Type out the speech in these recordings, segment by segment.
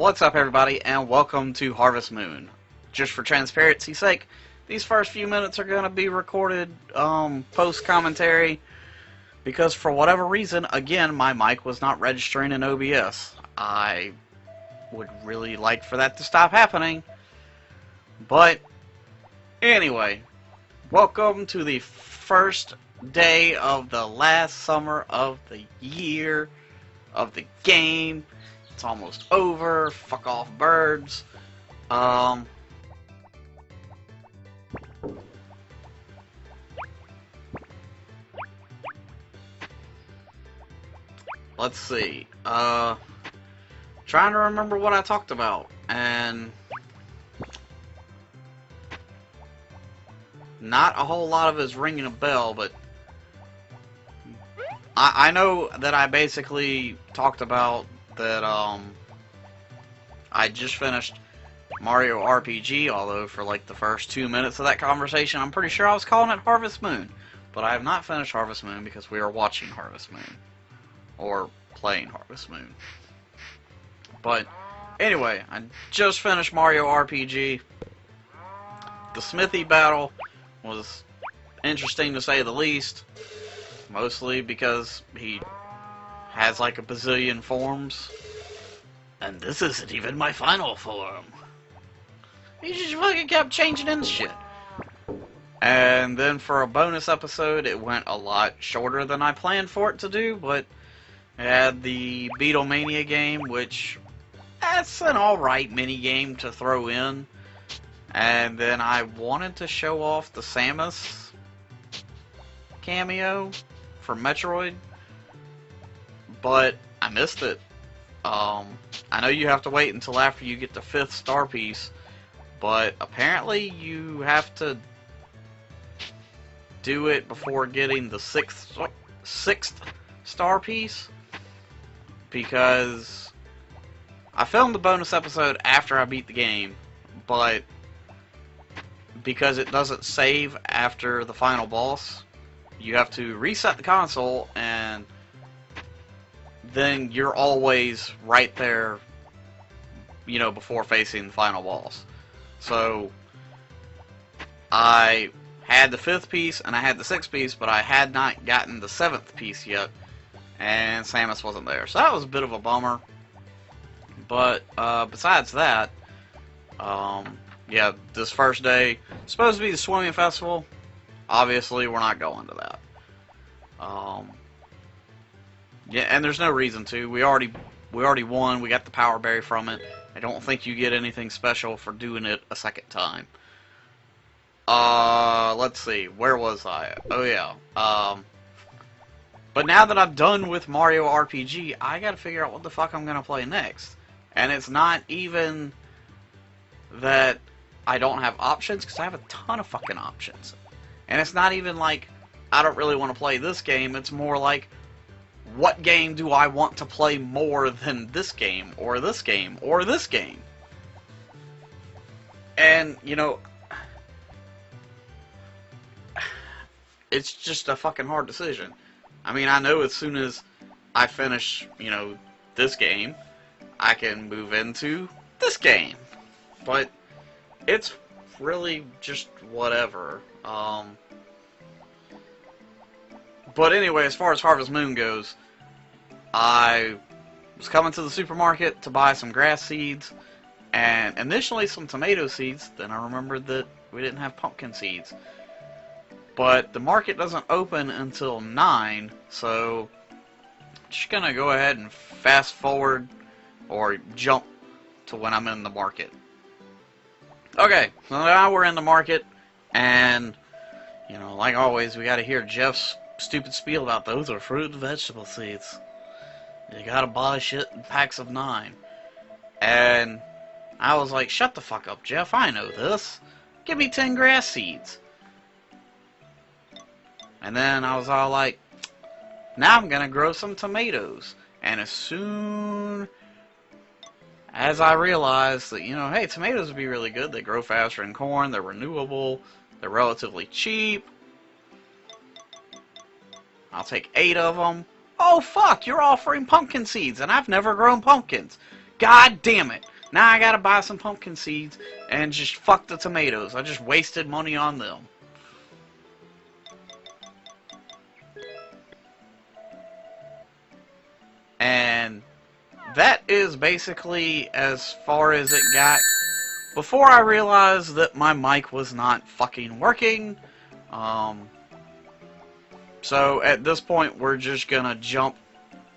What's up, everybody, and welcome to Harvest Moon. Just for transparency's sake, these first few minutes are going to be recorded post-commentary because for whatever reason, again, my mic was not registering in OBS. I would really like for that to stop happening, but anyway, welcome to the first day of the last summer of the year of the game. It's almost over. Fuck off, birds. Let's see. Trying to remember what I talked about, and not a whole lot of it is ringing a bell, but I know that I basically talked about that I just finished Mario RPG, although for like the first 2 minutes of that conversation I'm pretty sure I was calling it Harvest Moon. But I have not finished Harvest Moon because we are watching Harvest Moon. Or playing Harvest Moon. But anyway, I just finished Mario RPG. The Smithy battle was interesting to say the least. Mostly because he has like a bazillion forms. And this isn't even my final form. He just fucking kept changing in shit. And then for a bonus episode, it went a lot shorter than I planned for it to do, but it had the Beatlemania game, which that's an alright mini game to throw in. And then I wanted to show off the Samus cameo for Metroid, but I missed it. I know you have to wait until after you get the 5th star piece, but apparently you have to do it before getting the 6th star piece, because I filmed the bonus episode after I beat the game, but because it doesn't save after the final boss, you have to reset the console, and then you're always right there, you know, before facing the final boss. So I had the 5th piece and I had the 6th piece, but I had not gotten the 7th piece yet, and Samus wasn't there. So that was a bit of a bummer. But besides that, yeah, this first day, supposed to be the swimming festival. Obviously, we're not going to that. Yeah, and there's no reason to. We already won. We got the power berry from it. I don't think you get anything special for doing it a second time. Let's see. Where was I? Oh yeah. But now that I'm done with Mario RPG, I gotta figure out what the fuck I'm gonna play next. And it's not even that I don't have options, because I have a ton of fucking options. And it's not even like I don't really want to play this game. It's more like, what game do I want to play more than this game, or this game, or this game? And, you know, it's just a fucking hard decision. I mean, I know as soon as I finish, you know, this game, I can move into this game. But it's really just whatever. But anyway, as far as Harvest Moon goes, I was coming to the supermarket to buy some grass seeds, and initially some tomato seeds. Then I remembered that we didn't have pumpkin seeds. But the market doesn't open until 9, so I'm just gonna go ahead and fast forward or jump to when I'm in the market. Okay, so now we're in the market, and you know, like always, we gotta hear Jeff's stupid spiel about those are fruit and vegetable seeds. You gotta buy shit in packs of 9. And I was like, shut the fuck up, Jeff, I know this. Give me 10 grass seeds. And then I was all like, now I'm gonna grow some tomatoes. And as soon as I realized that, you know, hey, tomatoes would be really good. They grow faster than corn, they're renewable, they're relatively cheap. I'll take 8 of them. Oh fuck, you're offering pumpkin seeds, and I've never grown pumpkins. God damn it. Now I gotta buy some pumpkin seeds and just fuck the tomatoes. I just wasted money on them. And that is basically as far as it got before I realized that my mic was not fucking working. So at this point we're just gonna jump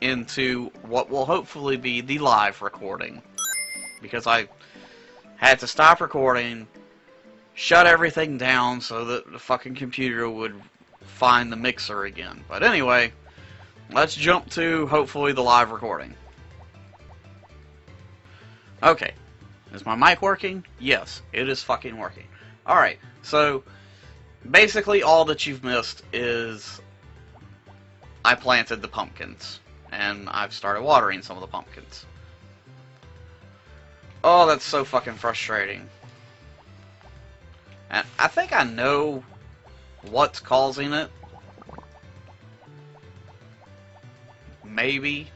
into what will hopefully be the live recording. Because I had to stop recording, shut everything down so that the fucking computer would find the mixer again. But anyway, let's jump to hopefully the live recording. Okay, is my mic working? Yes, it is fucking working. Alright, so basically all that you've missed is I planted the pumpkins, and I've started watering some of the pumpkins. Oh, that's so fucking frustrating. And I think I know what's causing it. Maybe.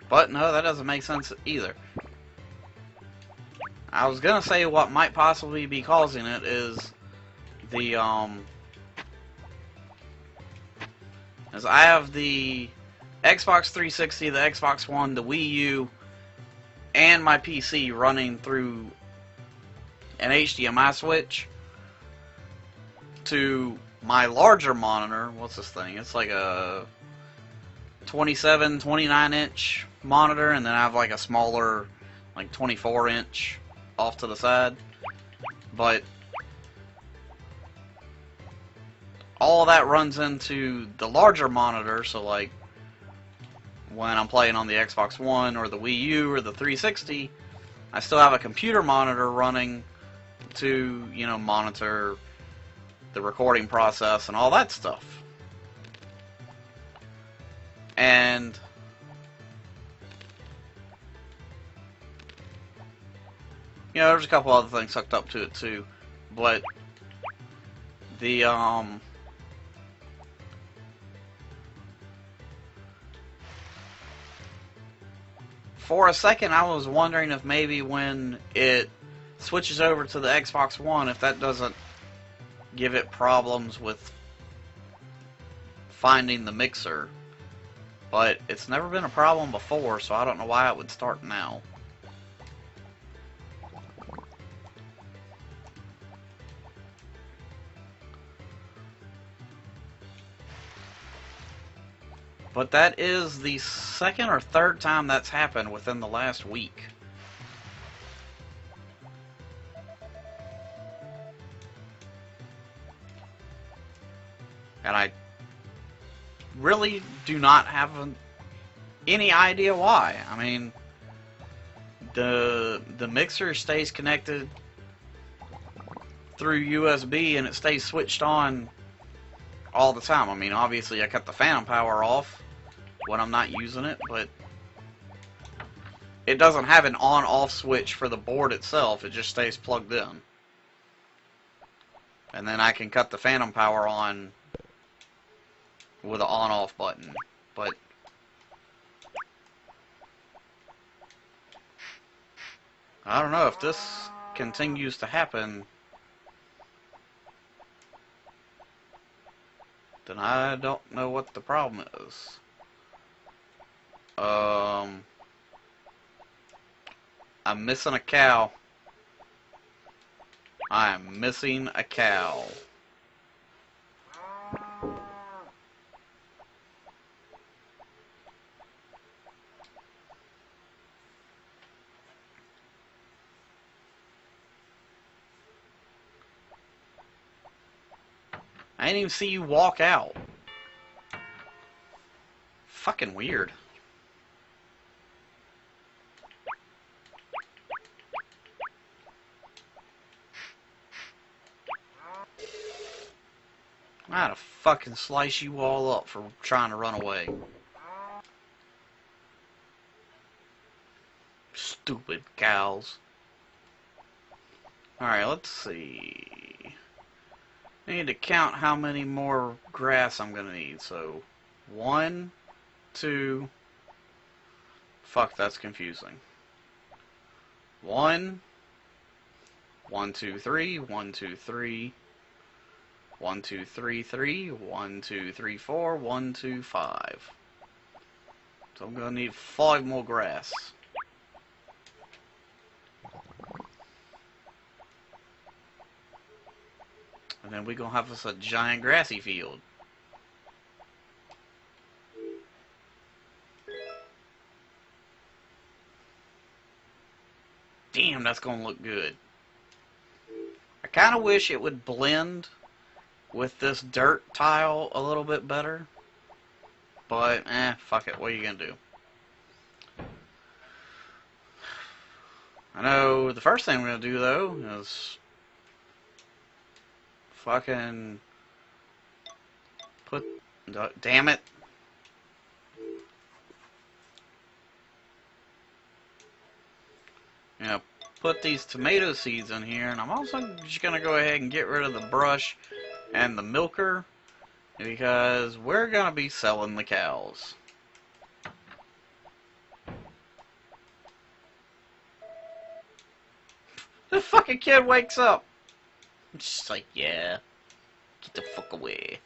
But no, that doesn't make sense either. I was gonna say what might possibly be causing it is the, as I have the Xbox 360, the Xbox One, the Wii U, and my PC running through an HDMI switch to my larger monitor. What's this thing? It's like a 27, 29-inch monitor, and then I have like a smaller, like 24-inch off to the side. But all of that runs into the larger monitor, so like when I'm playing on the Xbox One or the Wii U or the 360, I still have a computer monitor running to, you know, monitor the recording process and all that stuff. And you know, there's a couple other things hooked up to it too, but the for a second I was wondering if maybe when it switches over to the Xbox One, if that doesn't give it problems with finding the mixer. But it's never been a problem before, so I don't know why it would start now. But that is the second or third time that's happened within the last week. And I really do not have any idea why. I mean, the mixer stays connected through USB and it stays switched on all the time. I mean, obviously I cut the phantom power off when I'm not using it, but it doesn't have an on-off switch for the board itself. It just stays plugged in. And then I can cut the phantom power on with an on-off button. But I don't know if this continues to happen, then I don't know what the problem is. I'm missing a cow. I am missing a cow. I didn't even see you walk out. Fucking weird. I had to fucking slice you all up for trying to run away. Stupid cows. Alright, let's see. I need to count how many more grass I'm gonna need, so 1, 2. Fuck, that's confusing. 1, 1, 2, 3, 1, 2, 3, 1, 2, 3, 3, 1, 2, 3, 4, 1, 2, 5. So I'm gonna need 5 more grass. And then we're gonna have us a giant grassy field. Damn, that's gonna look good. I kinda wish it would blend with this dirt tile a little bit better. But, fuck it. What are you gonna do? I know the first thing we're gonna do, though, is fucking put... Damn it. You know, put these tomato seeds in here, and I'm also just gonna go ahead and get rid of the brush and the milker, because we're gonna be selling the cows. The fucking kid wakes up. I'm just like, yeah, get the fuck away.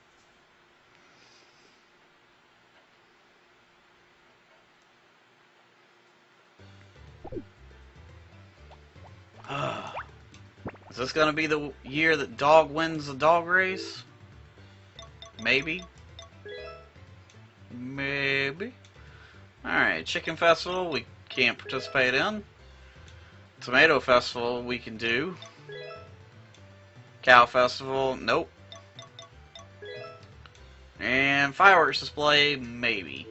Is this gonna be the year that dog wins the dog race? Maybe. Maybe. Alright, Chicken Festival we can't participate in. Tomato Festival we can do. Cow Festival, nope. And Fireworks Display, maybe.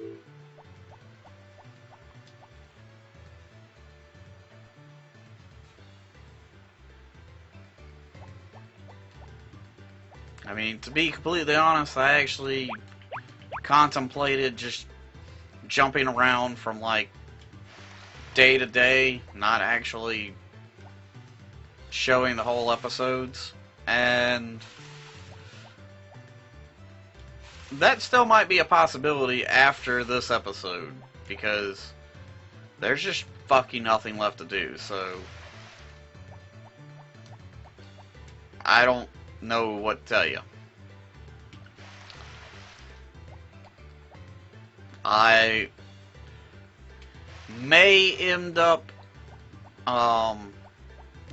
I mean, to be completely honest, I actually contemplated just jumping around from, like, day to day, not actually showing the whole episodes, and that still might be a possibility after this episode, because there's just fucking nothing left to do, so I don't know what to tell you. I may end up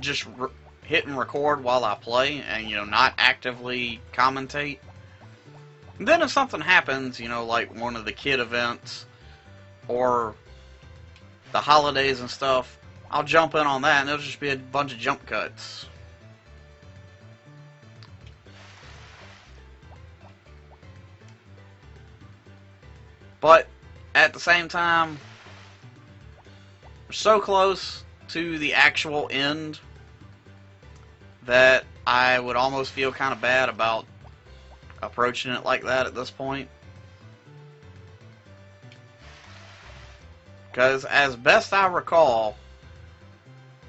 just hitting record while I play and, you know, not actively commentate. And then if something happens, you know, like one of the kid events or the holidays and stuff, I'll jump in on that and it'll just be a bunch of jump cuts. But at the same time, we're so close to the actual end that I would almost feel kind of bad about approaching it like that at this point. Because as best I recall,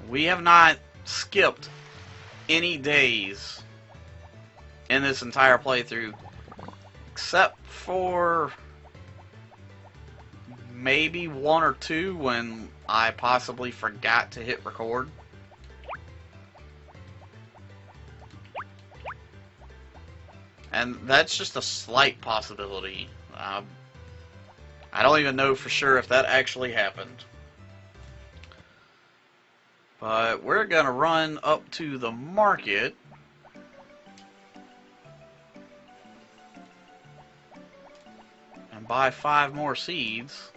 we have not skipped any days in this entire playthrough, except for maybe 1 or 2 when I possibly forgot to hit record. And that's just a slight possibility. I don't even know for sure if that actually happened. But we're gonna run up to the market and buy 5 more seeds.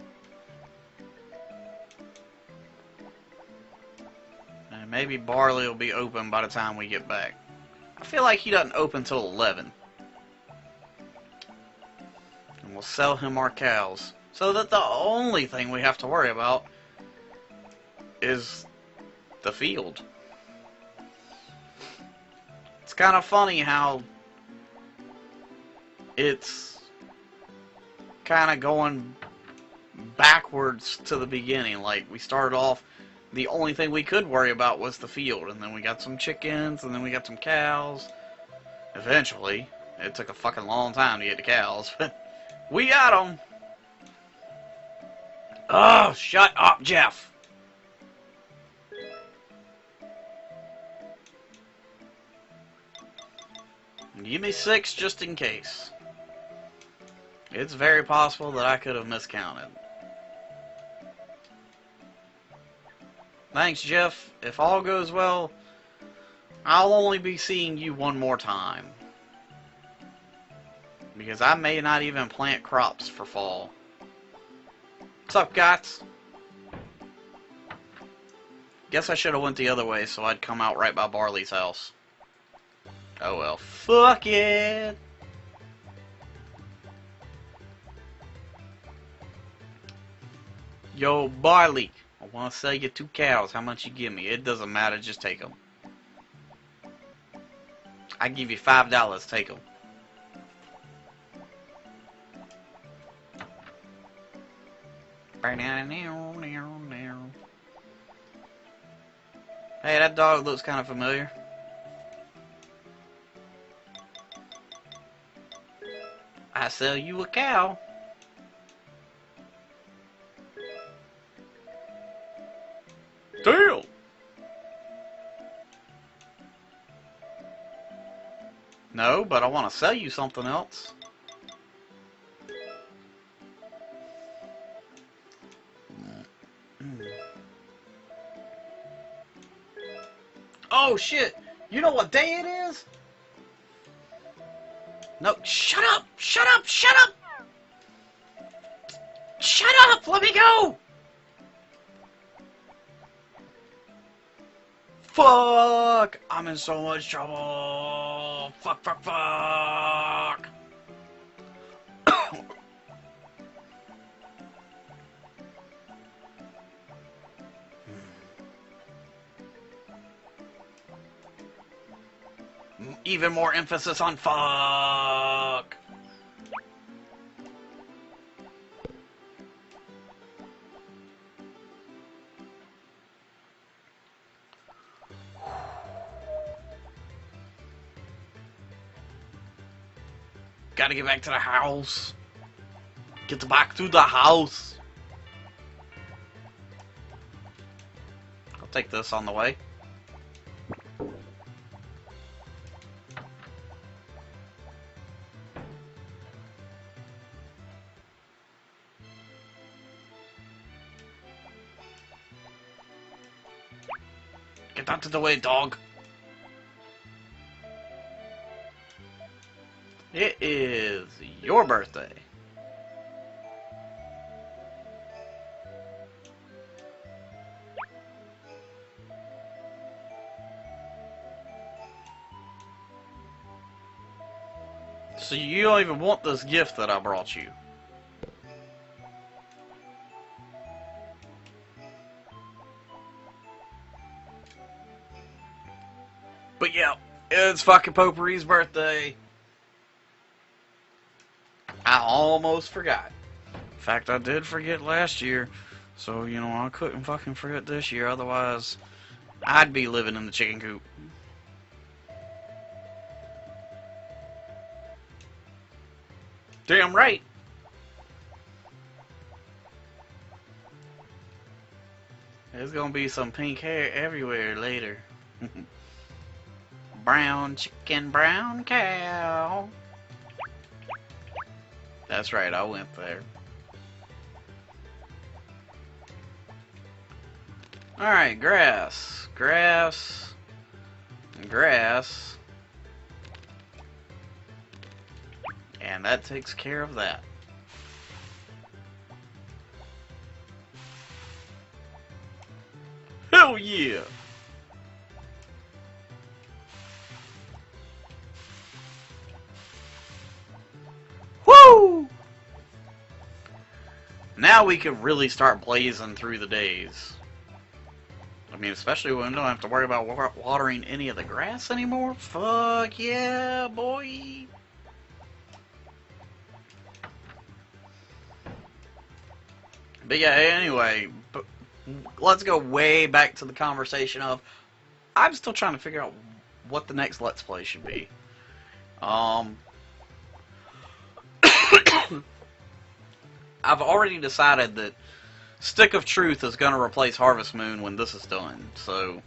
And maybe barley will be open by the time we get back. I feel like he doesn't open till 11. And we'll sell him our cows. So that the only thing we have to worry about is the field. It's kind of funny how it's kind of going backwards to the beginning. Like, we started off, the only thing we could worry about was the field, and then we got some chickens, and then we got some cows. Eventually, it took a fucking long time to get the cows, but We got him! Oh, shut up, Jeff! Give me 6 just in case. It's very possible that I could have miscounted. Thanks, Jeff. If all goes well, I'll only be seeing you one more time. Because I may not even plant crops for fall. What's up, guys? Guess I should have went the other way so I'd come out right by Barley's house. Oh well. Fuck it! Yo, Barley. I want to sell you 2 cows. How much you give me? It doesn't matter. Just take them. I give you $5. Take them. Hey, that dog looks kind of familiar. I sell you a cow. Deal. No, but I want to sell you something else. Oh shit! You know what day it is? No, shut up! Shut up! Shut up! Shut up! Let me go! Fuck! I'm in so much trouble! Fuck, fuck, fuck! Even more emphasis on fuck! Gotta get back to the house. Get back to the house. I'll take this on the way. Get out of the way, dog. It is your birthday. So you don't even want this gift that I brought you. But yeah, it's fucking Potpourri's birthday. I almost forgot. In fact, I did forget last year. So, you know, I couldn't fucking forget this year. Otherwise, I'd be living in the chicken coop. Damn right. There's gonna be some pink hair everywhere later. Brown chicken, brown cow. That's right, I went there. Alright, grass. Grass. Grass. And that takes care of that. Hell yeah! Woo! Now we can really start blazing through the days. I mean, especially when we don't have to worry about watering any of the grass anymore. Fuck yeah, boy! But yeah, anyway, let's go way back to the conversation of, I'm still trying to figure out what the next Let's Play should be. I've already decided that Stick of Truth is going to replace Harvest Moon when this is done. So,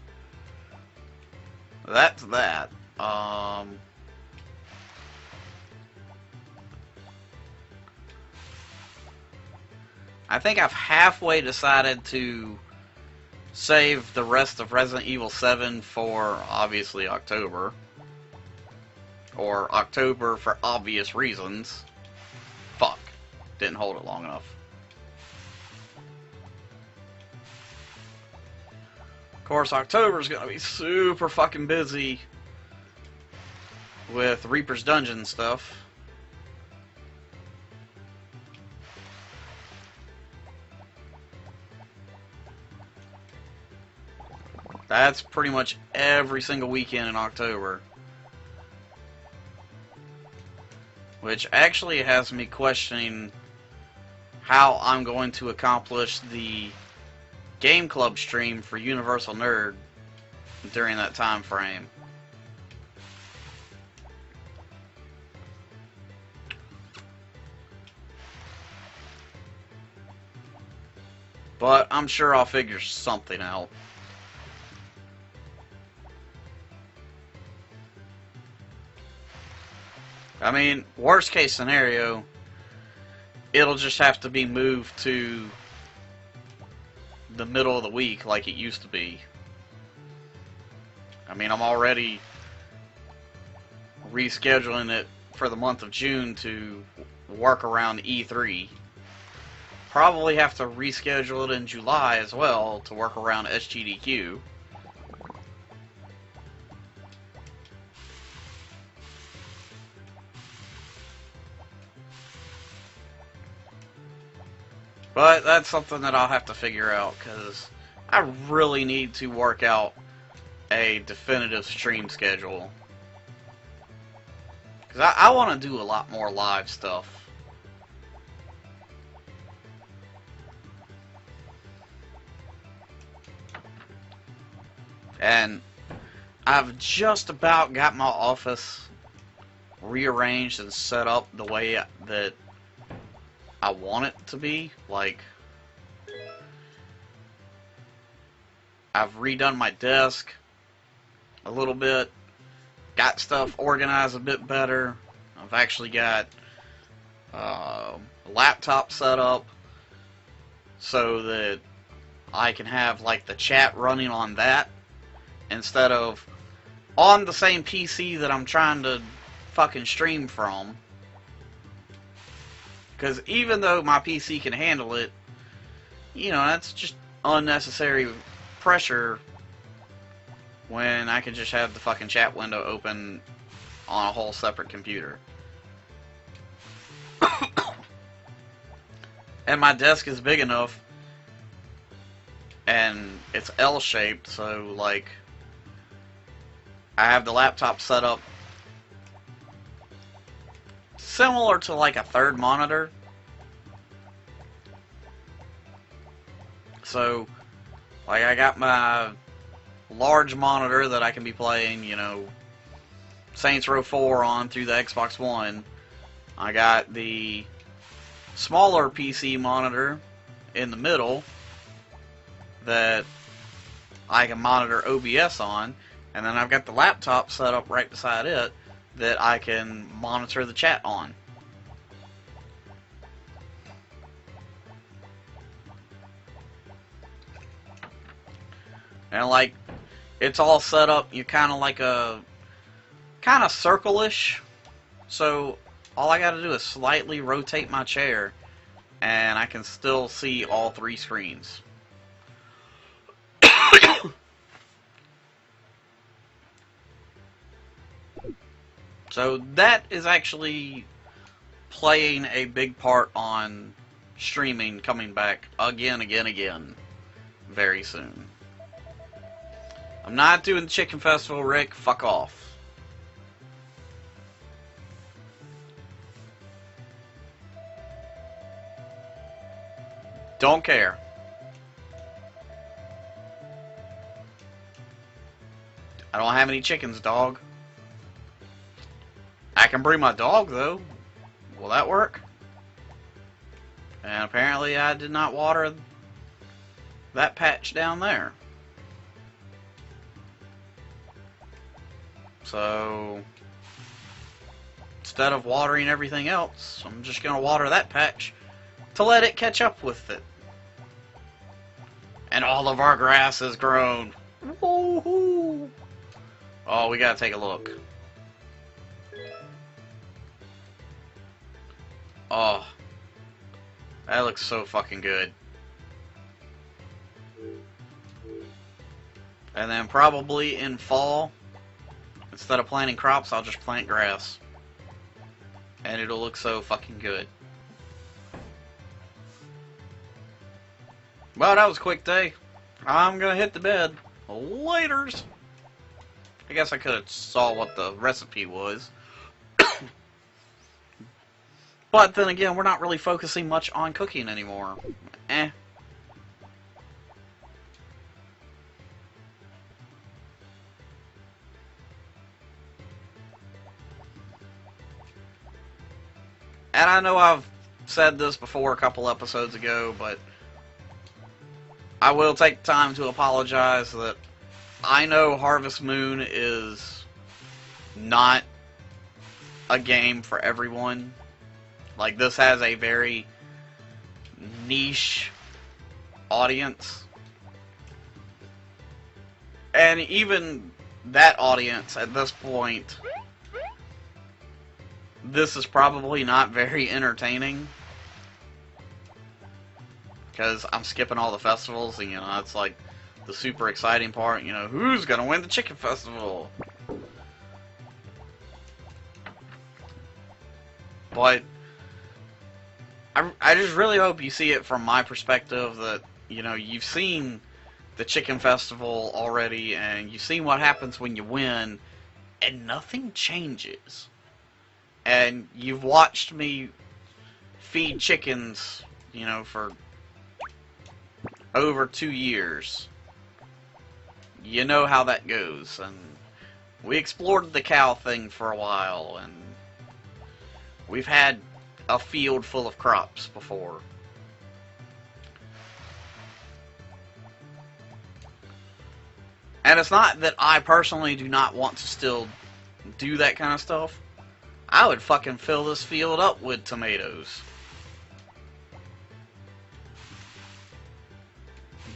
that's that. I think I've halfway decided to save the rest of Resident Evil 7 for, obviously, October. Or October for obvious reasons. Fuck. Didn't hold it long enough. Of course, October's gonna be super fucking busy with Reaper's Dungeon stuff. That's pretty much every single weekend in October. Which actually has me questioning how I'm going to accomplish the Game Club stream for Universal Nerd during that time frame. But I'm sure I'll figure something out. I mean, worst case scenario, it'll just have to be moved to the middle of the week like it used to be. I mean, I'm already rescheduling it for the month of June to work around E3. Probably have to reschedule it in July as well to work around SGDQ. But that's something that I'll have to figure out, because I really need to work out a definitive stream schedule. Because I want to do a lot more live stuff. And I've just about got my office rearranged and set up the way that I want it to be. Like, I've redone my desk a little bit, got stuff organized a bit better. I've actually got a laptop set up so that I can have like the chat running on that instead of on the same PC that I'm trying to fucking stream from. Because even though my PC can handle it, you know, that's just unnecessary pressure when I can just have the fucking chat window open on a whole separate computer. And my desk is big enough, and it's L-shaped, so, like, I have the laptop set up similar to, like, a third monitor. So, like, I got my large monitor that I can be playing, you know, Saints Row 4 on through the Xbox One. I got the smaller PC monitor in the middle that I can monitor OBS on, and then I've got the laptop set up right beside it that I can monitor the chat on. And like, it's all set up, you kind of like a kind of circle-ish, so all I gotta do is slightly rotate my chair and I can still see all three screens. So that is actually playing a big part on streaming coming back again very soon. I'm not doing the Chicken Festival, Rick. Fuck off. Don't care. I don't have any chickens, dog. I can bring my dog, though. Will that work? And apparently I did not water that patch down there. So instead of watering everything else, I'm just going to water that patch to let it catch up with it. And all of our grass has grown. Woohoo! Oh, we gotta take a look. Oh, that looks so fucking good. And then probably in fall, instead of planting crops, I'll just plant grass. And it'll look so fucking good. Well, that was a quick day. I'm gonna hit the bed. Laters. I guess I could have saw what the recipe was. But then again, we're not really focusing much on cooking anymore. Eh. And I know I've said this before a couple episodes ago, but I will take time to apologize that I know Harvest Moon is not a game for everyone. Like, this has a very niche audience. And even that audience at this point, this is probably not very entertaining. Because I'm skipping all the festivals, and, you know, it's like the super exciting part, you know, who's gonna win the chicken festival? But I just really hope you see it from my perspective that, you know, you've seen the chicken festival already, and you've seen what happens when you win, and nothing changes. And you've watched me feed chickens, you know, for over 2 years. You know how that goes. And we explored the cow thing for a while, and we've had a field full of crops before. And it's not that I personally do not want to still do that kind of stuff. I would fucking fill this field up with tomatoes.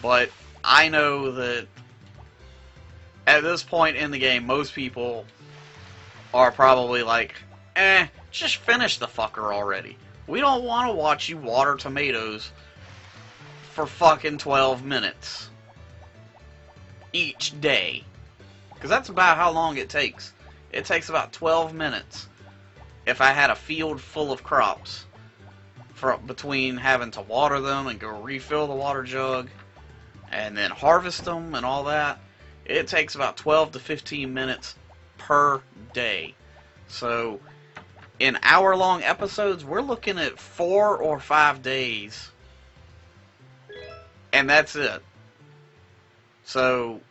But I know that at this point in the game, most people are probably like, just finish the fucker already. We don't want to watch you water tomatoes for fucking 12 minutes each day. Because that's about how long it takes. It takes about 12 minutes if I had a field full of crops between having to water them and go refill the water jug and then harvest them and all that. It takes about 12 to 15 minutes per day. So in hour-long episodes, we're looking at 4 or 5 days. And that's it. So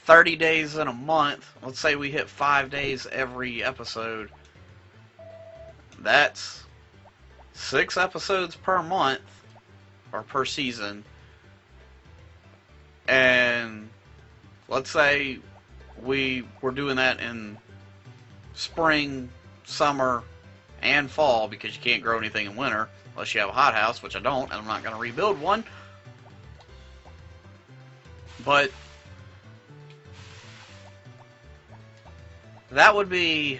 30 days in a month, let's say we hit 5 days every episode. That's 6 episodes per month, or per season. And let's say we were doing that in spring, summer, and fall, because you can't grow anything in winter unless you have a hothouse, which I don't, and I'm not going to rebuild one. But that would be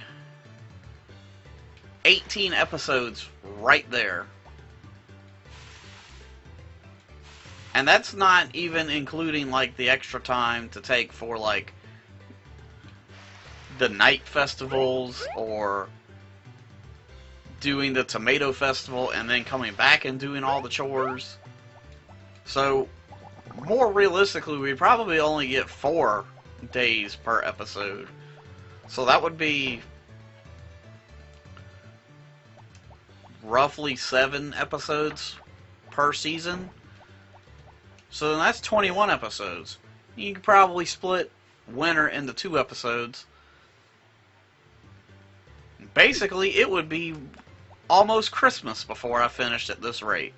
18 episodes right there. And that's not even including, like, the extra time to take for, like, the night festivals, or doing the tomato festival, and then coming back and doing all the chores. So, more realistically, we probably only get 4 days per episode. So that would be roughly 7 episodes per season. So then that's 21 episodes. You could probably split winter into 2 episodes. Basically, it would be almost Christmas before I finished at this rate.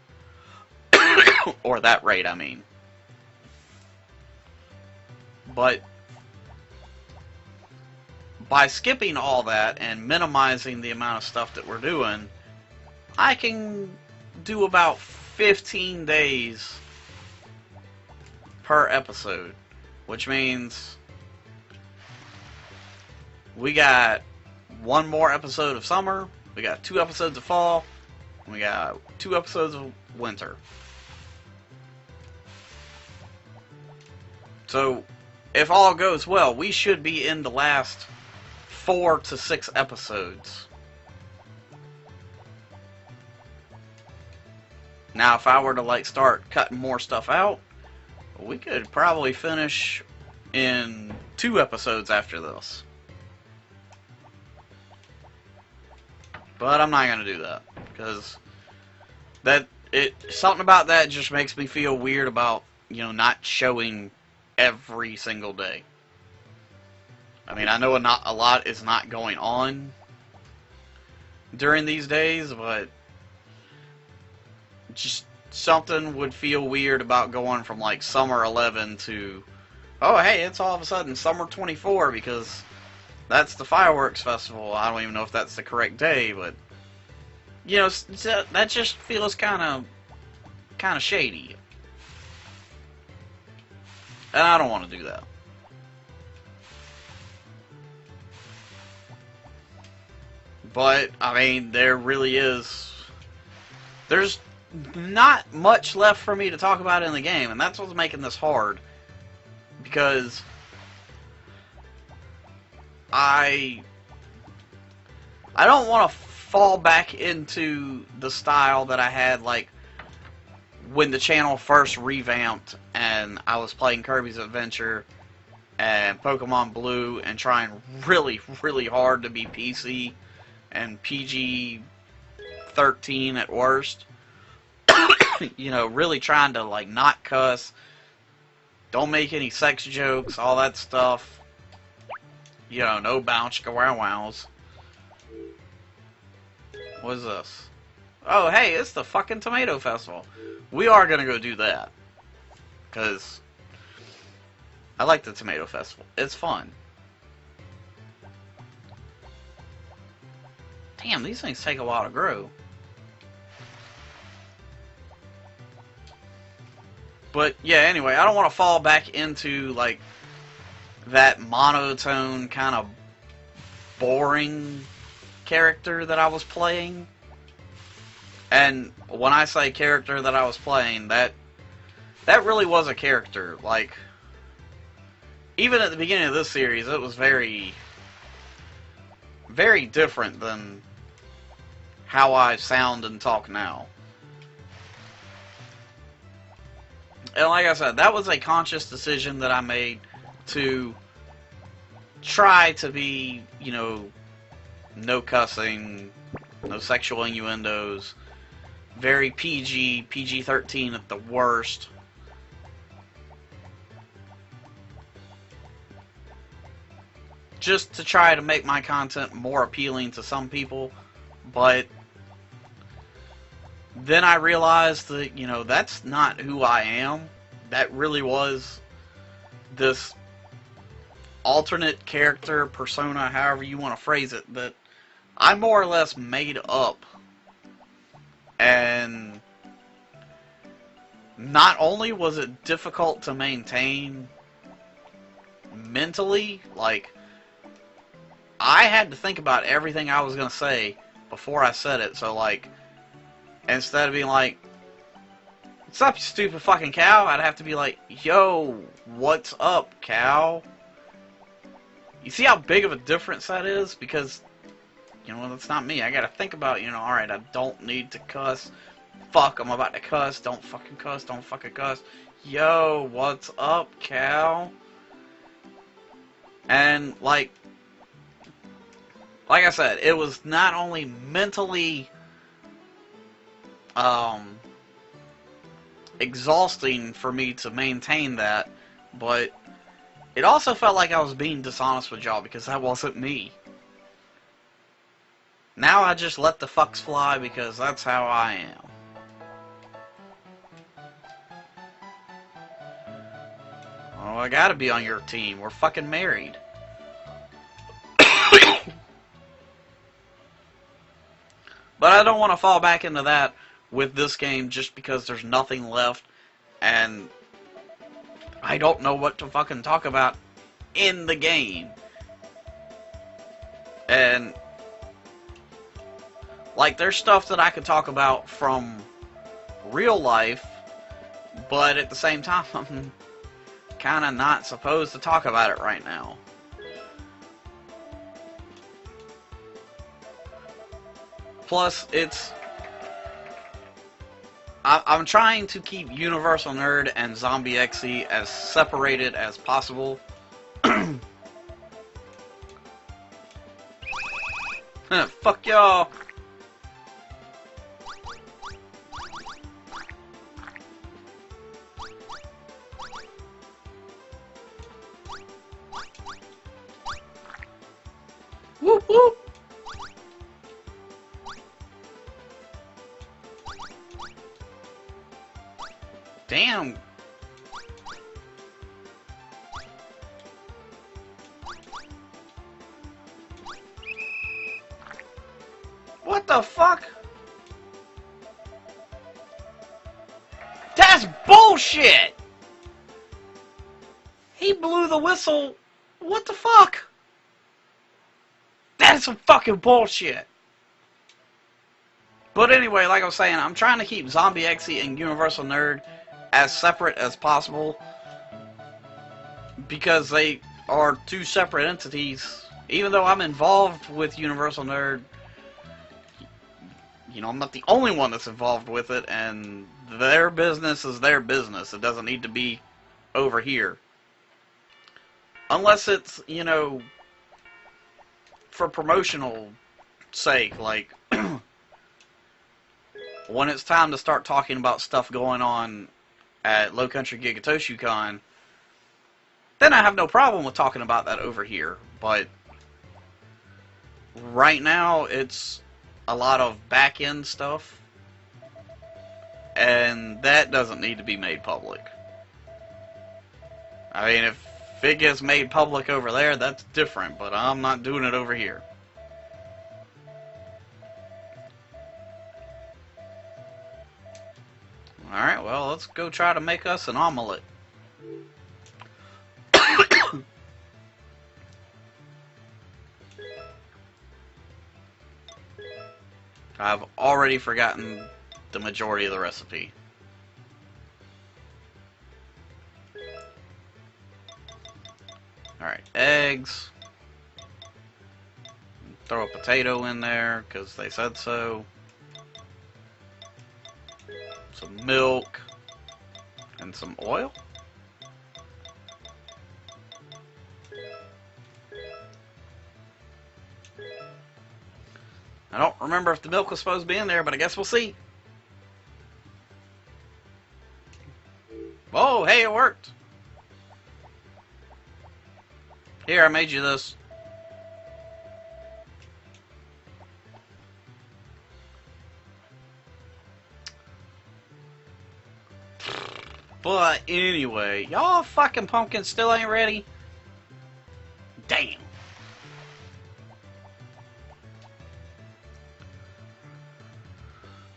Or that rate, I mean. But by skipping all that and minimizing the amount of stuff that we're doing, I can do about 15 days per episode, which means we got one more episode of summer, we got 2 episodes of fall, and we got 2 episodes of winter. So, if all goes well, we should be in the last 4 to 6 episodes. Now, if I were to like start cutting more stuff out, we could probably finish in 2 episodes after this. But I'm not gonna do that, because something about that just makes me feel weird about, you know, not showing every single day. I mean, I know a lot is not going on during these days, but just something would feel weird about going from like summer 11 to, oh hey, it's all of a sudden summer 24 because that's the fireworks festival. I don't even know if that's the correct day, but you know, that just feels kind of shady. And I don't want to do that. But, I mean, there's not much left for me to talk about in the game, and that's what's making this hard. Because I don't want to fall back into the style that I had, like, when the channel first revamped and I was playing Kirby's Adventure and Pokemon Blue and trying really, really hard to be PC and PG-13 at worst. You know, really trying to, like, not cuss, don't make any sex jokes, all that stuff. You know, no bounce, wow wows. What is this? Oh, hey, it's the fucking Tomato Festival. We are gonna go do that. Because I like the Tomato Festival. It's fun. Damn, these things take a while to grow. But, yeah, anyway, I don't want to fall back into, like, that monotone kind of boring character that I was playing. And when I say character that I was playing, that really was a character. Like, even at the beginning of this series, it was very, very different than how I sound and talk now. And like I said, that was a conscious decision that I made to try to be, you know, no cussing, no sexual innuendos, very PG, PG-13 at the worst. Just to try to make my content more appealing to some people, but then I realized that, you know, that's not who I am. That really was this alternate character, persona, however you want to phrase it, that I more or less made up. And not only was it difficult to maintain mentally, like, I had to think about everything I was going to say before I said it. So, like, instead of being like, "What's up, you stupid fucking cow?" I'd have to be like, "Yo, what's up, cow?" You see how big of a difference that is? Because, you know, that's not me. I gotta think about, you know, alright, I don't need to cuss. Fuck, I'm about to cuss. Don't fucking cuss. Don't fucking cuss. Yo, what's up, cow? And, like I said, it was not only mentally exhausting for me to maintain that, but it also felt like I was being dishonest with y'all because that wasn't me. Now I just let the fucks fly because that's how I am. Oh, I gotta be on your team. We're fucking married. But I don't want to fall back into that with this game just because there's nothing left and I don't know what to fucking talk about in the game. And like, there's stuff that I could talk about from real life, but at the same time, I'm kind of not supposed to talk about it right now. Plus, I'm trying to keep Universal Nerd and ZombieExy as separated as possible. Fuck y'all. Whoop whoop. Damn. What the fuck? That's bullshit! He blew the whistle. What the fuck? That's some fucking bullshit. But anyway, like I was saying, I'm trying to keep ZombieExy and Universal Nerd as separate as possible because they are two separate entities. Even though I'm involved with Universal Nerd, you know, I'm not the only one that's involved with it, and their business is their business. It doesn't need to be over here. Unless it's, you know, for promotional sake, like when it's time to start talking about stuff going on at Low Country Gigatoshu Con, then I have no problem with talking about that over here. But right now, it's a lot of back-end stuff, and that doesn't need to be made public. I mean, if it gets made public over there, that's different, but I'm not doing it over here. Alright, well, let's go try to make us an omelet. I've already forgotten the majority of the recipe. Alright, eggs. Throw a potato in there, because they said so. Some milk. And some oil. I don't remember if the milk was supposed to be in there, but I guess we'll see. Oh, hey, it worked. Here, I made you this. But anyway, y'all fucking pumpkins still ain't ready? Damn.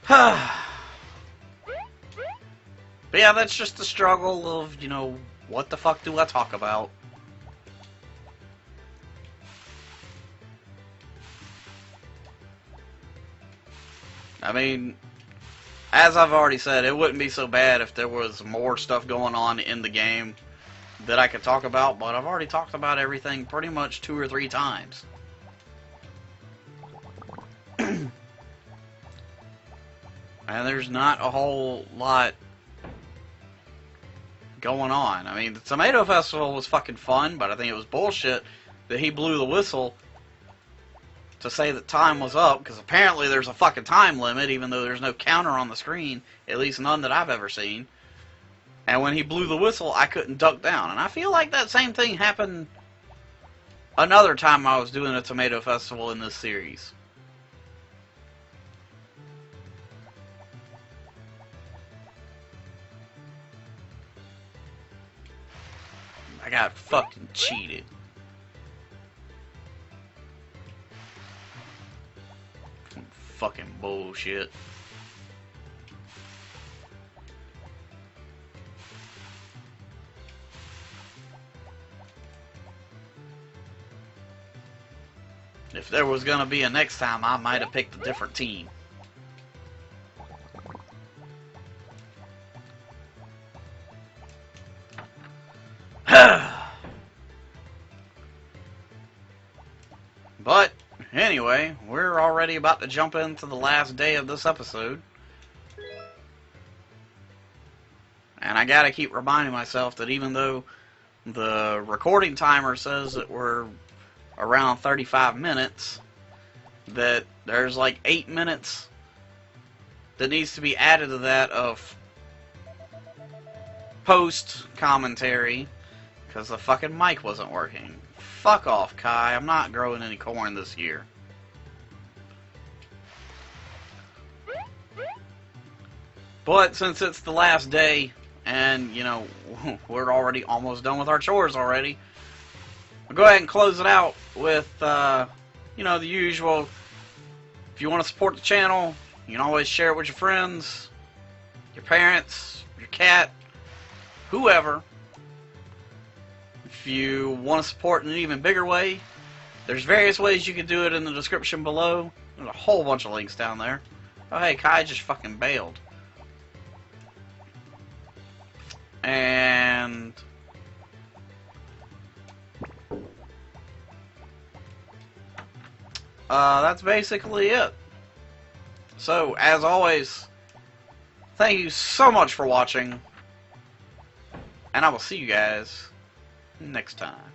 But yeah, that's just the struggle of, you know, what the fuck do I talk about? I mean, as I've already said, it wouldn't be so bad if there was more stuff going on in the game that I could talk about, but I've already talked about everything pretty much 2 or 3 times. And there's not a whole lot going on. I mean, the Tomato Festival was fucking fun, but I think it was bullshit that he blew the whistle to say that time was up, because apparently there's a fucking time limit, even though there's no counter on the screen, at least none that I've ever seen. And when he blew the whistle, I couldn't duck down. And I feel like that same thing happened another time I was doing a Tomato Festival in this series. I got fucking cheated. Fucking bullshit. If there was gonna be a next time, I might have picked a different team. But, anyway, we're already about to jump into the last day of this episode. And I gotta keep reminding myself that even though the recording timer says that we're around 35 minutes, that there's like 8 minutes that needs to be added to that of post commentary because the fucking mic wasn't working. Fuck off, Kai. I'm not growing any corn this year. But since it's the last day and, you know, we're already almost done with our chores already, I'll go ahead and close it out with, you know, the usual. If you want to support the channel, you can always share it with your friends, your parents, your cat, whoever. If you want to support in an even bigger way, there's various ways you can do it in the description below. There's a whole bunch of links down there. Oh, hey, Kai just fucking bailed. And that's basically it. So, as always, thank you so much for watching, and I will see you guys next time.